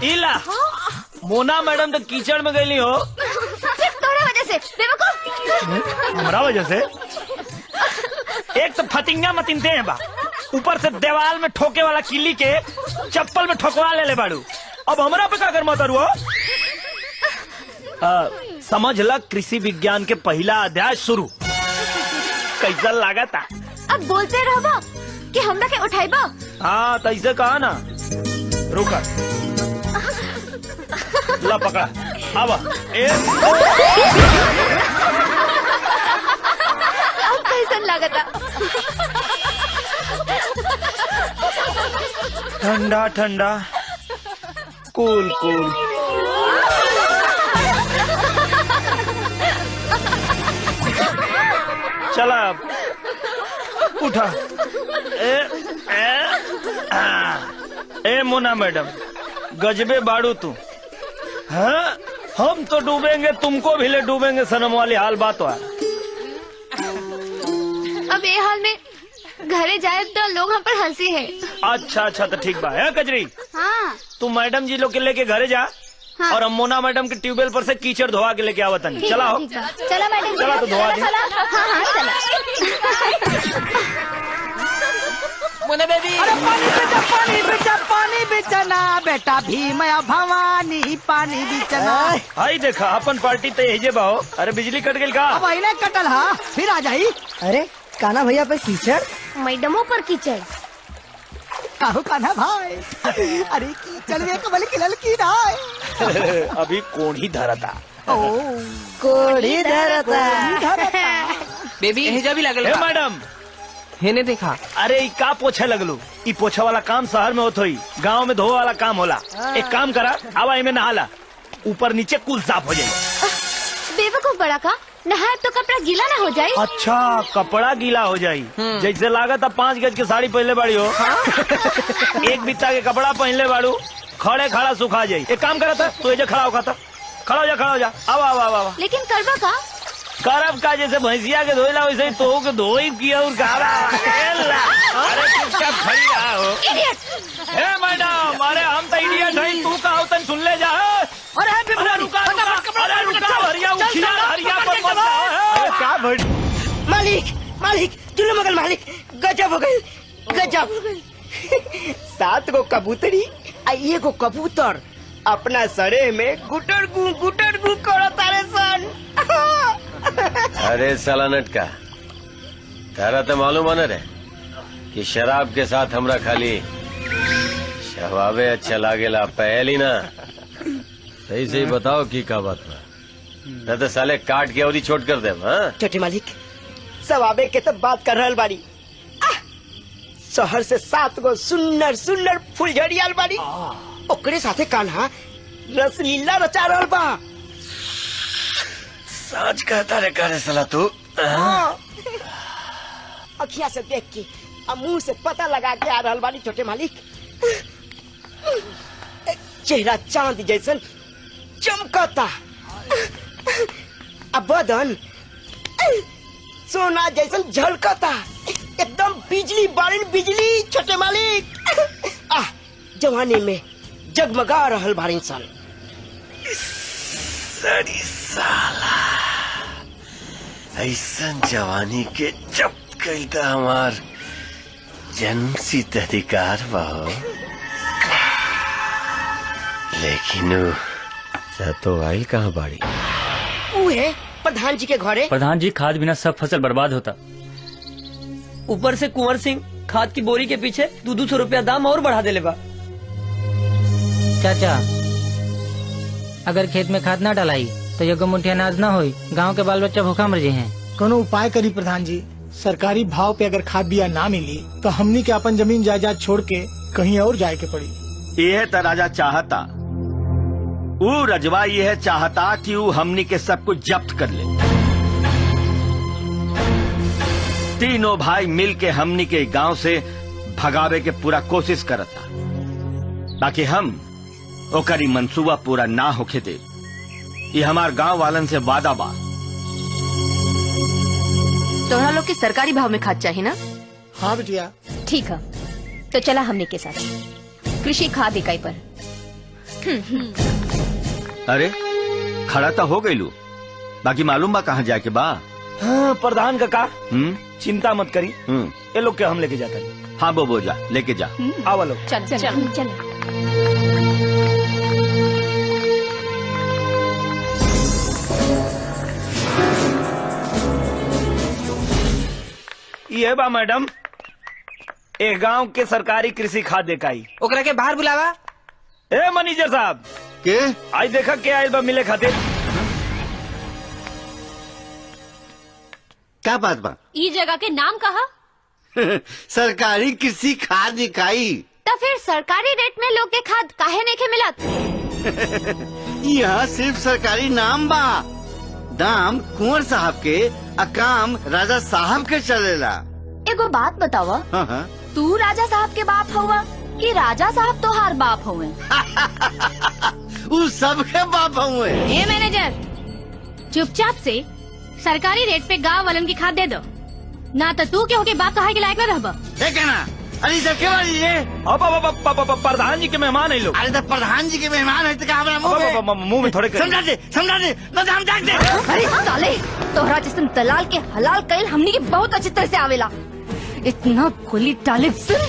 इला मोना मैडम तो कीचड़ में गई हो। सिर्फ तोरा वजह से बेवकूफ। हमारा वजह से? एक तो फतिंगा मतिनते हैं बा, ऊपर से दीवार में ठोके वाला किल्ली के चप्पल में ठोकवा ले बाड़ू। अब हमरा पे का कर मत रुआ। समझ ल कृषि विज्ञान के पहला अध्याय शुरू। कैसा लगा था? अब बोलते रहो कि हमरा के उठाइबा। हाँ तो ऐसे कहा ना। रुका ला पकड़ा अब कैसा लगा था? ठंडा ठंडा कूल कूल। चला उठा। ए मोना मैडम गजबे बाड़ू तू। हाँ हम तो डूबेंगे तुमको भी ले डूबेंगे सनम वाली हाल बात हुआ। अब ये हाल में घरे जाए तो लोग हम पर हंसी है। अच्छा अच्छा तो ठीक बा है कजरी। हाँ तू मैडम जी लोग के लेके घरे जा। हाँ। और हम मोना मैडम के ट्यूबवेल पर से कीचड़ धोवा के लेके आवतन। चला हो चला मैडम चला तो धोवा दे। हाँ हाँ चला। मोना बेबी अरे पानी बेचना बेटा भीमया भवानी पानी बेचना। हाई देखा अपन पार्टी तो यही बाओ। अरे बिजली कट गई का? अब आई कटल हा फिर आ जाई। अरे काना भैया पर कीचड़, मैडमों पर कीचड़। काहू कान्हा भाई। अरे कीचड़ में कमल खिलल की राय। अभी कौन ही धरा था? कोड़ी धरता। बेबी हेजा भी लगल ए बा। मैडम हेने देखा। अरे ई का पोछे लगलू? ई पोछा वाला काम शहर में होत होई, गांव में धोए वाला काम होला। एक काम करा आवा इमे नहाला, ऊपर नीचे कुल साफ हो जाए। बेवकूफ बड़ा का नहाए तो कपड़ा गीला ना हो जाए। अच्छा कपड़ा गीला हो जाई। जैसे लागत 5 गज के साड़ी पहले बाड़ी हो। एक बित्ता के कपड़ा पहनले बाड़ू, खड़े खड़ा सुखा जाई। एक काम करा था तू एजे खड़ा होगा था। खड़ा हो जा आवा आवा आवा। लेकिन करबा का? करब का जैसे भैंसिया के धोइला वैसे ही तो के धोई किया और काला। अरे चुपचाप खड़ी रहा हो। हे मैडम अरे हम तो इडियट हई, तू का होतन सुन ले जा। अरे रुका हरिया उठिया हरिया पर मत जा। अरे क्या भड़ी मालिक दुल्लो मगल मालिक गजब हो गई गजब। 7 गो कबूतरी आ 1 गो कबूतर अपना सड़े में गुटर गु करो तारे सन। अरे साला नटका तारा तो मालूम है रे कि शराब के साथ हमरा खाली शवाबे अच्छा लागेला पहली ना। सही सही बताओ की का बात बा, न तो साले काट के और छोट कर दे। हाँ छोटे मालिक सवाबे के तो बात कर रहल बाड़ी। शहर से 7 गो सुन्नर फुलझड़ी आल बाड़ी, ओकरे साथे कान्हा रसलीला रचा रहल बा। सच कहता रे करे साला तू। अखिया से देख के अब मुंह से पता लगा के आ रहल बाड़ी छोटे मालिक। चेहरा चांद जैसन चमकता, अब बदन सोना जैसन झलकता, एकदम बिजली बारिन बिजली छोटे मालिक। जवानी में जगमगा रहल बारिन सन। सड़ी साला ऐसन जवानी के जब कई था हमार जन्म सिद्ध अधिकार बाहो। लेकिन तो आइल कहाँ बाड़ी? उहे प्रधान जी के घरे। प्रधान जी खाद बिना सब फसल बर्बाद होता। ऊपर से कुंवर सिंह खाद की बोरी के पीछे 200 रुपया दाम और बढ़ा देले बा। चाचा अगर खेत में खाद ना डालाई तो ये मुट्ठी अनाज ना होई, गांव के बाल बच्चा भूखा मर जाए हैं। कोनो उपाय करी प्रधान जी। सरकारी भाव पे अगर खाद बिया ना मिली तो हमनी के अपन जमीन जायदाद छोड़ के कहीं और जाए के पड़ी। यह तो राजा चाहता, वो रजवा यह चाहता कि वो हमनी के सब कुछ जब्त कर ले। तीनों भाई मिल के हमनी के गांव से भगावे के पूरा कोशिश करता, ताकि हम ओकरी मंसूबा पूरा ना होके दे। ये हमार गांव वालन से वादा बा। तोहरा लोग के सरकारी भाव में खाद चाहिए ना? हाँ बिटिया ठीक है तो चला हमने के साथ कृषि खाद इकाई पर। अरे खड़ा तो हो गई लू, बाकी मालूम बा कहाँ जाके बा? हाँ, प्रधान काका चिंता मत करी, हम्म, ये लोग के हम लेके जाते हैं। हाँ बोबो जा, लेके जा। आवा लोग। चल चल चल। ये बा मैडम, एक गांव के सरकारी कृषि खाद इकाई। ओकरा के बाहर बुलावा। ए मैनेजर साहब, के आज देखा क्या आयल बा मिले खातिर। क्या बात बा? ई जगह के नाम कहा? सरकारी कृषि खाद इकाई। तो फिर सरकारी रेट में लोग के खाद काहे नहीं के मिलत? यहाँ सिर्फ सरकारी नाम बा, दाम कुंवर साहब के, अकाम राजा साहब के चलेला। एगो बात बतावा, हाँ हाँ। तू राजा साहब के बाप हुआ कि राजा साहब तोहार बाप हुए? उस सबके बाप हुए। ए मैनेजर, चुपचाप से सरकारी रेट पे गांव वालन की खाद दे दो, ना तो तू के बाप कहा के लायक न रहबा। ना अरे सब के बारी ये? अब प्रधान जी के मेहमान है लोग। अरे तो प्रधान जी के मेहमान है तो क्या हमारा मुंह में थोड़े समझा दे न हम जाग दे। अरे साले, तोहरा जैसन दलाल के हलाल कईल हमनी के बहुत अच्छी तरह से आवेला। इतना गोली डाले सुन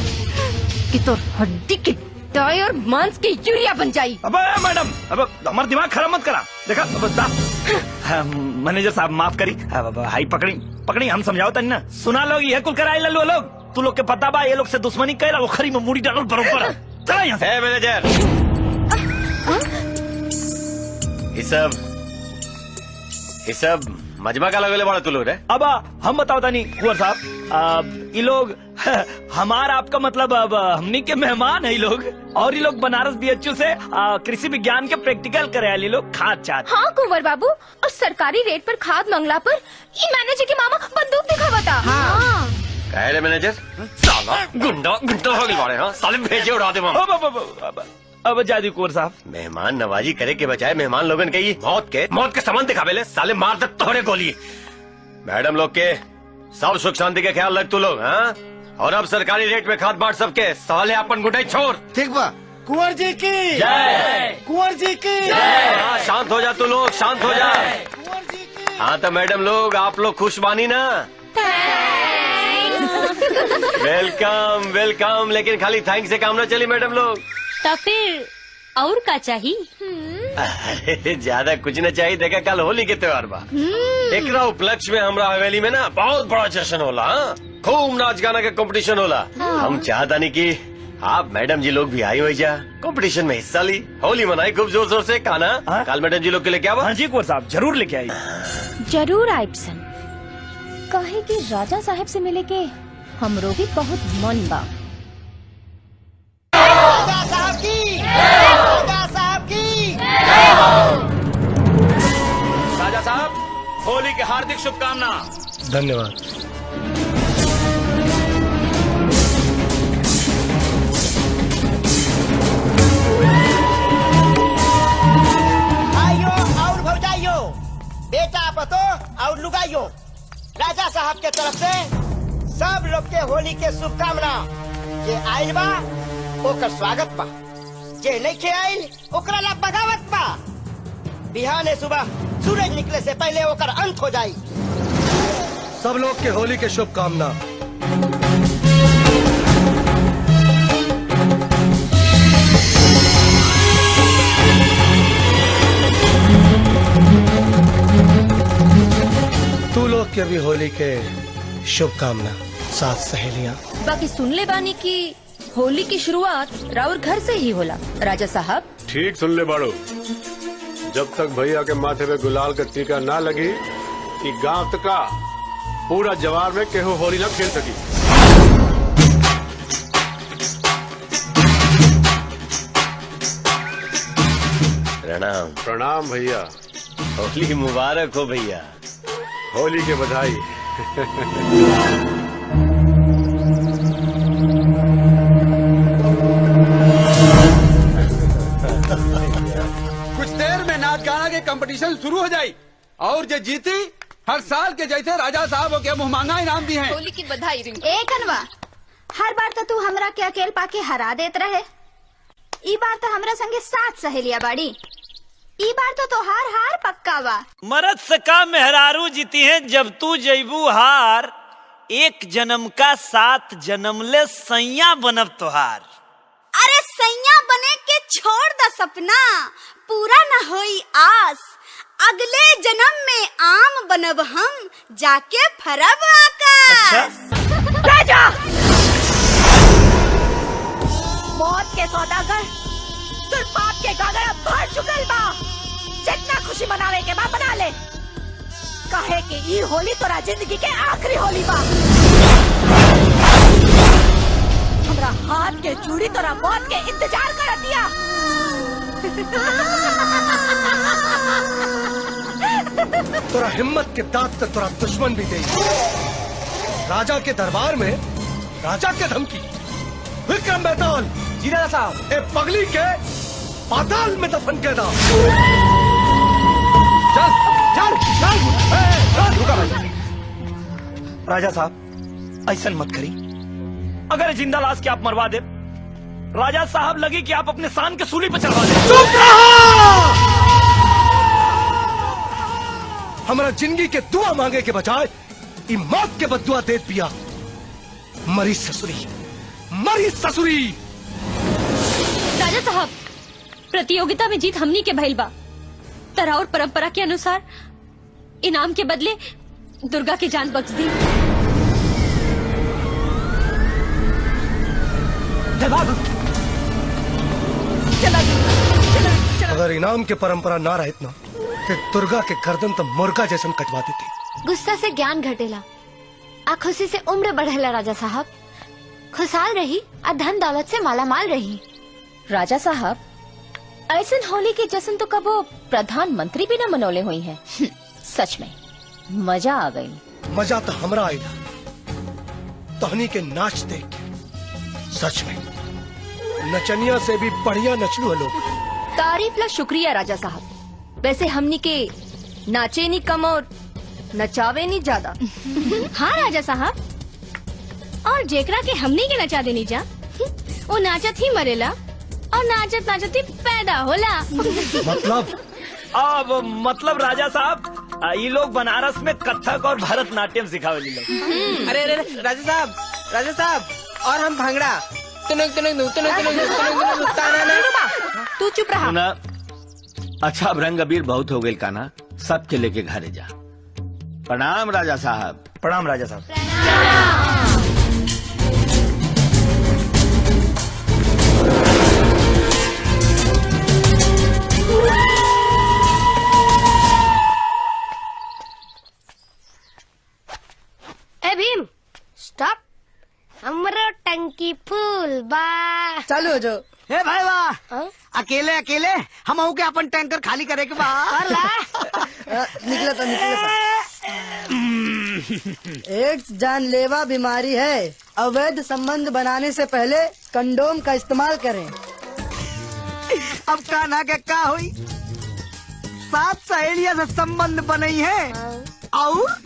कि तोर हड्डी के टायर मांस के यूरिया बन जाई। अब मैडम, अब हमारा दिमाग खराब मत करा। देखा मैनेजर साहब माफ करी, हाई पकड़ी हम समझाओ तनी ना। सुना लोग ये कुल कराए लल्लू लोग, तू लोग के पता बा ये लोग से दुश्मनी कैला, वो खरी में मुड़ी डालो बरोबर। चला यहाँ से। मैनेजर, ये सब मजमा का लगले बड़ा तू लोग रे। अब हम बताओ तानी कुंवर साहब, ये लोग हमारा आपका मतलब अब हमनी के मेहमान है ये लोग, और ये लोग बनारस BHU से कृषि विज्ञान के प्रैक्टिकल करे आए लोग खाद चाद। हाँ कुंवर बाबू, और सरकारी रेट पर खाद मंगला पर ये मैनेजर की मामा बंदूक दिखावा था। हाँ। कहे रे मैनेजर, साला गुंडा हो गए बड़े। हाँ साले भेजे उड़ा दे मामा। अब जादी कुंवर साहब, मेहमान नवाजी करे के बजाय मेहमान लोगन के ये मौत के सामान दिखावे साले मार दे तोड़े गोली। मैडम लोग के सब सुख शांति के ख्याल रख तू लोग। हाँ, और अब सरकारी रेट में खाद बांट सबके, साले अपन गुटाई छोड़। ठीक बा। कुंवर जी की जय। कुंवर जी की हाँ, शांत हो जा तू लोग, शांत हो जा। कुंवर जी की। हाँ तो मैडम लोग, आप लोग खुश बानी ना? वेलकम वेलकम, लेकिन खाली थैंक्स से काम न चली मैडम लोग। तो फिर और का चाहिए? अरे ज्यादा कुछ न चाहिए। देखा कल होली के त्योहार बा, एकरा उपलक्ष्य में हमरा हवेली में ना बहुत बड़ा जश्न होला। खूब नाच गाना के कंपटीशन होला। हम चाहता नहीं कि आप मैडम जी लोग भी आई हो जा, कंपटीशन में हिस्सा ली, होली मनाई खूब जोर शोर से। खाना कल मैडम जी लोग के लेके आवा। हाँ जी कुंवर साहब, जरूर लेके आई। जरूर आइबसन, कहे कि राजा साहब से मिले के हमरो भी बहुत मन बा। राजा साहब की, राजा साहब की। राजा साहब, होली की हार्दिक शुभकामना। धन्यवाद। आइयो और भौजाइयो, बेटा पतो और लुगाइयो, राजा साहब के तरफ से सब लोग के होली के शुभकामना। जे आइल बा ओकर स्वागत बा, जे नहीं के आइल ओकरा ला बगावत बा। बिहाने सुबह सूरज निकले से पहले ओकर अंत हो जाई। सब लोग के होली के शुभकामना। तू लोग के भी होली के शुभकामना, साथ सहेलियां। बाकी सुन ले बानी की होली की शुरुआत राउर घर से ही होला राजा साहब। ठीक सुन ले बाड़ो, जब तक भैया के माथे पे गुलाल का टीका ना लगी कि गांव तक का पूरा जवार में केहू होली न खेल सकी। प्रणाम। प्रणाम भैया। होली मुबारक हो भैया। होली के बधाई। कुछ देर में नाच गाना के कंपटीशन शुरू हो जाये और जो जीती हर साल के जैसे राजा साहब के मुँह मांगा इनाम दी है। होली की बधाई। ए कनवा, हर बार तो तू हमरा के अकेल पाके हरा देत रहे, ई बार तो हमरा संगे 7 सहेलिया बाड़ी। ई बार तो तोहार हार पक्का बा। मरद से का मेहरारू जीती है जब तू जैबू हार, एक जन्म का 7 जन्म ले सैया बनब तोहार। अरे सैया बने के छोड़ द सपना, पूरा न होई आस। अगले जन्म में आम बनब हम, जाके फरब आकाश। राजा मौत के सौदागर तुर पाप के गागरा भर चुकल बा। जितना खुशी मनावे के बा मना ले, काहे कि ई होली तोरा जिंदगी के आखिरी होली बा। हमरा हाथ के चूड़ी तोरा मौत के इंतजार कर दिया। तोरा हिम्मत के दांत तक तोरा दुश्मन भी दे। राजा के दरबार में राजा के धमकी। विक्रम बेताल जी राजा साहब, ए पगली के पाताल में दफन कर दा। चल चल चल, रुका भाई। राजा साहब ऐसा मत करी, अगर जिंदा लाश के आप मरवा दे, राजा साहब लगी कि आप अपने शान के सूली पर चढ़वा दे। चुप रहो! हमारा जिंदगी के दुआ मांगे के बजाय ई मौत के बदुआ दे पिया। मरी ससुरी, मरी ससुरी। राजा साहब, प्रतियोगिता में जीत हमनी के भइल बा। तरह और परंपरा के अनुसार इनाम के बदले दुर्गा की जान बख्श दी। अगर इनाम के परंपरा ना रहत ना, तो दुर्गा के गर्दन तो मुर्गा जैसन कटवा देती। गुस्सा से ज्ञान घटेला, आ खुशी से उम्र बढ़ेला। राजा साहब खुशहाल रही, आ धन दौलत से मालामाल रही। राजा साहब, ऐसन होली के जश्न तो कबो प्रधानमंत्री भी न मनौले हुई है। सच में मजा आ गई। मजा तो हमरा आएगा तहनी के नाच देख के। सच में नचनिया से भी बढ़िया नचलू है लोग। तारीफ ला शुक्रिया राजा साहब। वैसे हमनी के नाचे नहीं कम और नचावे नहीं ज्यादा। हाँ राजा साहब, और जेकरा के हमनी के नचा देनी जा, वो नाचत ही मरेला और नाचत नाचत ही पैदा होला। मतलब राजा साहब, ये लोग बनारस में कथक और भरतनाट्यम सिखावे लोग। अरे अरे राजा साहब, राजा साहब, और हम भांगड़ा। तू चुप रहा। सुना, अच्छा अब रंग अबीर बहुत हो गई काना, सबके लेके घरे जा। प्रणाम राजा साहब। प्रणाम राजा साहब। ए भीम स्टॉप, हमरो टंकी फूल बा। चालू हो जो। हे भाई वाह, अकेले अकेले हम के अपन टैंकर खाली करे के बाद निकला था। एड्स जानलेवा बीमारी है। अवैध संबंध बनाने से पहले कंडोम का इस्तेमाल करें। अब कान्हा के का हुई? 7 सहेलियां से संबंध बनई है और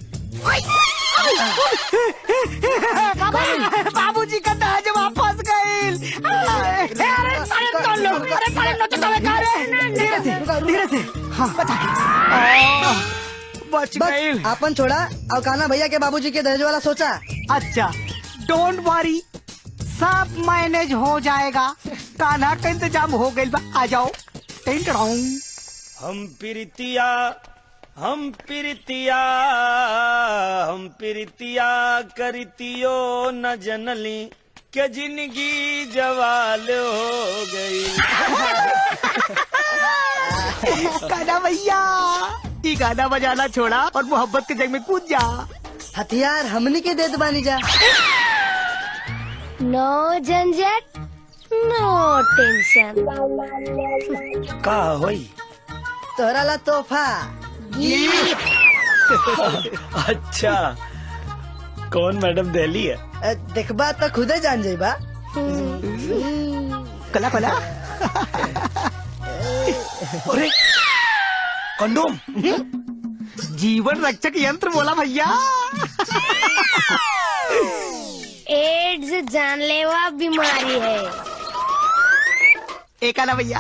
बाबूजी का दहेज वापस गए। धीरे से हाँ बच गए। अपन छोड़ा और कान्हा भैया के बाबूजी के दहेज वाला सोचा। अच्छा डोंट वरी, सब मैनेज हो जाएगा। कान्हा का इंतजाम हो गई बा, आ जाओ। हम प्रीतिया हम प्रीतिया हम प्रीतिया करतियो न जनली के जिंदगी जवाल हो गई। कान्हा भैया ये गाना बजाना छोड़ा और मोहब्बत के जंग में कूद जा। हथियार हमनी के दे दबानी जा। नो झंझट, नो टेंशन। का होई? तोहरा ला तोहफा। अच्छा, कौन मैडम दिल्ली है? देखबा तो खुदे जान जाइबा। कला कला। अरे कंडोम, जीवन रक्षक यंत्र बोला भैया। एड्स जानलेवा बीमारी है, एका ना भैया,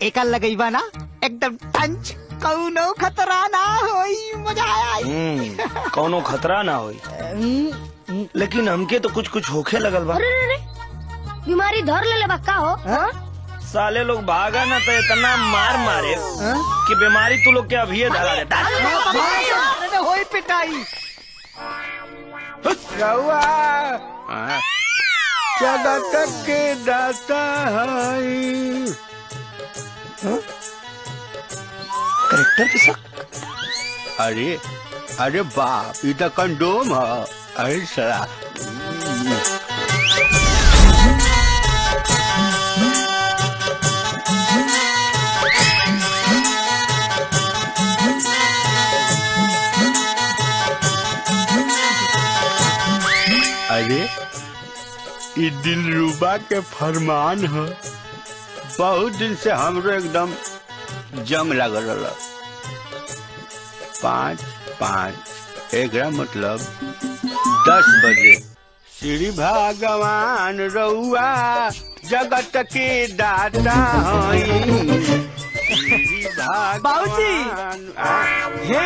एका लगईबा ना एकदम टंच, कौनो खतरा ना होई, मजा आया। कौनो खतरा ना होई, लेकिन हमके तो कुछ कुछ होखे लगल बा। अरे बीमारी धर ले बा का हो? साले लोग भागा ना तो इतना मार मारे कि बीमारी तू लोग के अभी धरा देता। होई पिटाई रउआ जगत के दाता हई। करेक्टर के शक। अरे अरे बाप, ये तो कंडोम है। अरे सरा अरे ये दिलरुबा के फरमान है। बहुत दिन से हमरो एकदम जंग लगल रहा। 5-5 एकरा मतलब 10 बजे। श्री भगवान रउआ जगत के दाता हई। बाबूजी, हे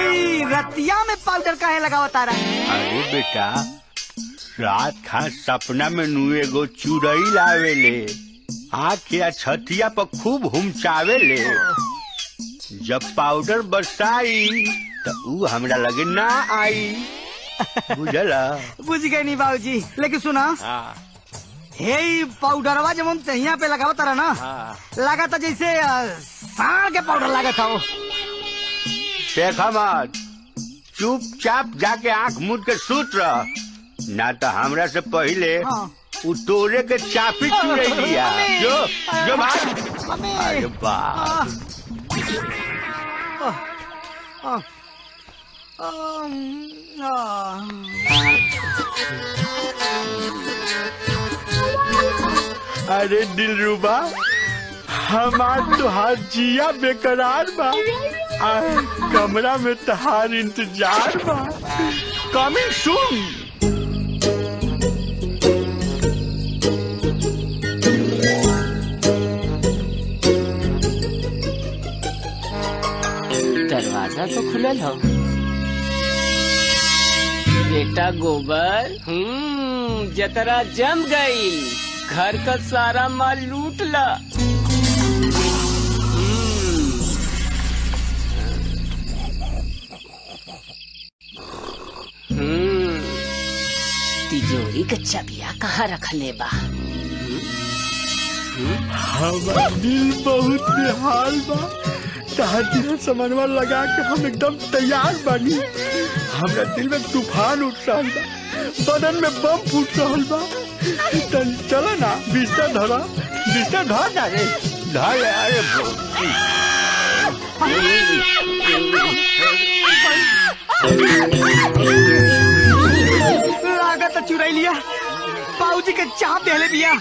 रतिया में पाउडर काहे लगावा तारा? अरे बेटा, रात खा सपना में नु एगो चुरई लावेले, आँख या छतिया पर खूब हुमचावेले। जब पाउडर बरसाई तो ऊ हमरा लगे ना आई। बुझला? बुझ गई नहीं बाबूजी, लेकिन सुना, हे पाउडरवा जब हम तहिया पे लगावा तारा ना, लगा था जैसे सांड के पाउडर लगा था वो। देखा मत, चुपचाप जाके आँख मूंद के सूत रह, ना तो हमरा से पहले उ तोरे के चापी चुरे लिया। जो बात। अरे बाप। अरे दिलरुबा, हमार तुहार जिया बेकरार बा। कमरा में तुहार इंतजार बा। Coming soon. दरवाजा तो खुलल हो। बेटा गोबर, जतरा जम गई, घर का सारा माल लूट ला। तिजोरी का चाबिया कहाँ रख ले बा? हमारा दिल बहुत बेहाल बा। ताजा सामानवा लगा के हम एकदम तैयार बानी। हमरा दिल में तूफान उठ रहा बा, बदन में बम फूट रहा बा। चलो ना, बिस्तर धरा, बिस्तर धर ना रे, धर। अरे लागत चुराई लिया। बाबूजी के चाप देले बिया।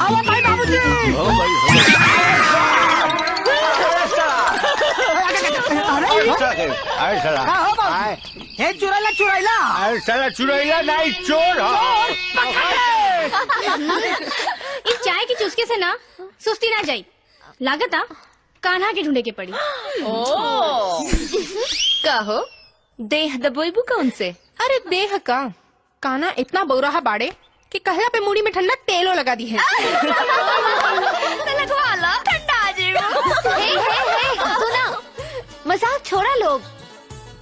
आओ भाई बाबूजी। अरे साला, हे चुराइला। अरे साला चुराइला नहीं, चोर हो। इस चाय की चुस्के से ना सुस्ती ना जाई, लागत आ कान्हा के ढूंढे के पड़ी। कहो देह दबोइबू कौन से? अरे देह का काना इतना बौराहा बाड़े कि कहला पे मुड़ी में ठंडा तेलो लगा दी है। लगवा लो, ठंडा आ जाएगा। हे सुना, मजाक छोड़ा लोग।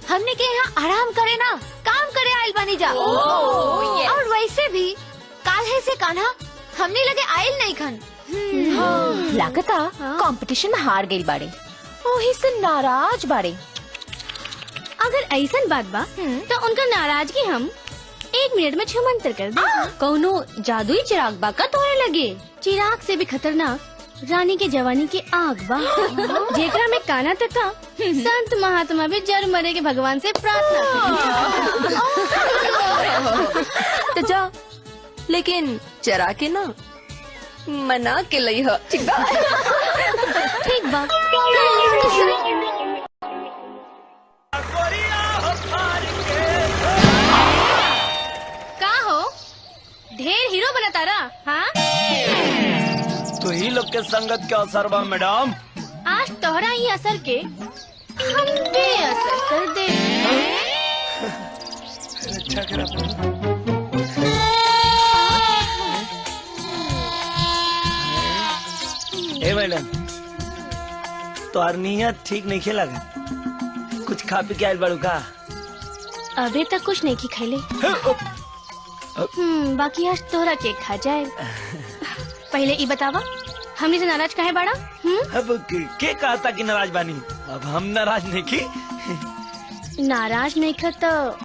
हमने के यहाँ आराम करे ना, काम करे आइल बनी जा। और वैसे भी काल्हे से कान्हा हमने लगे आइल नहीं खन। लागता कंपटीशन में हार गई बाड़े, ओही से नाराज बाड़े। अगर ऐसा बात बा तो उनका नाराजगी हम 1 मिनट में छुमंतर कर दे। कौनो जादुई चिराग बा का तोड़े लगे? चिराग से भी खतरनाक रानी के जवानी की आग बा, जेकरा में काना तक का संत महात्मा भी जर मरे के भगवान से प्रार्थना। तो जा, लेकिन चरा के ना, मना के लई हो। ठीक बा? ठीक बा। का हो ढेर हीरो बना तारा? हाँ, तो ही लोग के संगत के असर बा मैडम। आज तोहरा ही असर के हम पे असर कर दे। अच्छा करा ए मैडम, तो नियत ठीक नहीं खेला कुछ खा पी के आयल बाड़ू का? अबे तक कुछ नहीं की खैले। बाकी आज तोहरा केक खा जाए। पहले ई बतावा हमने से नाराज काहे बाड़ा? अब के कहा था कि नाराज बानी? अब हम नाराज नहीं की। नाराज नहीं खा तो